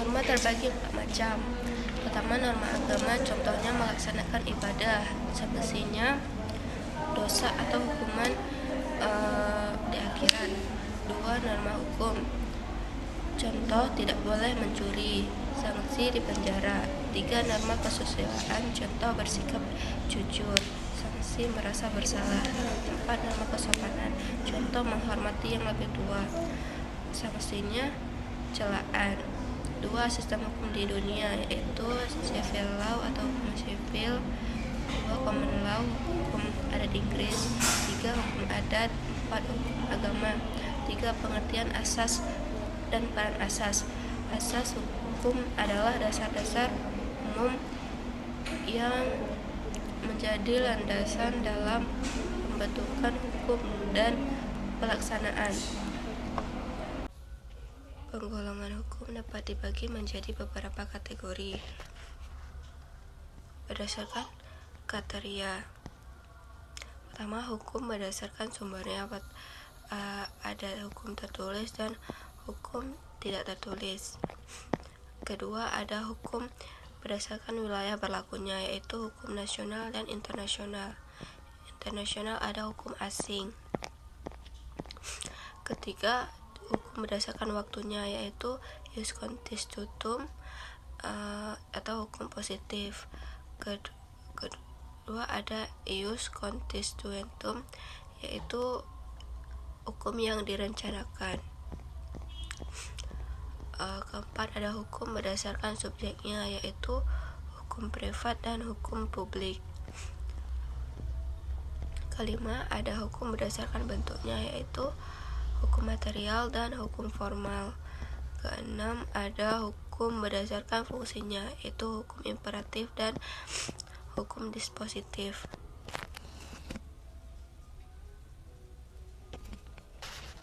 Norma terbagi 4 macam. Pertama, norma agama, contohnya melaksanakan ibadah, semestinya dosa atau hukuman di akhirat. 2. Norma hukum, contoh tidak boleh mencuri, sanksi di penjara. 3. Norma kesusilaan, contoh bersikap jujur, sanksi merasa bersalah. 4. Norma kesopanan, contoh menghormati yang lebih tua, sanksinya celaan. 2. Sistem hukum di dunia, yaitu civil law atau hukum sivil. 2. Common law, hukum adat Inggris. 3. Hukum adat. 4. Hukum agama. 3. Pengertian asas dan peran asas. Asas hukum adalah dasar-dasar umum yang menjadi landasan dalam pembentukan hukum dan pelaksanaan. Penggolongan hukum dapat dibagi menjadi beberapa kategori berdasarkan kriteria. Pertama, hukum berdasarkan sumbernya. Ada hukum tertulis dan hukum tidak tertulis. Kedua, ada hukum berdasarkan wilayah berlakunya, yaitu hukum nasional dan internasional. Internasional ada hukum asing. Ketiga, hukum berdasarkan waktunya, yaitu ius constitutum atau hukum positif. Kedua, ada ius constituentum, yaitu hukum yang direncanakan. Keempat, ada hukum berdasarkan subjeknya, yaitu hukum privat dan hukum publik. Kelima, ada hukum berdasarkan bentuknya, yaitu hukum material dan hukum formal. Keenam, ada hukum berdasarkan fungsinya, yaitu hukum imperatif dan hukum dispositif.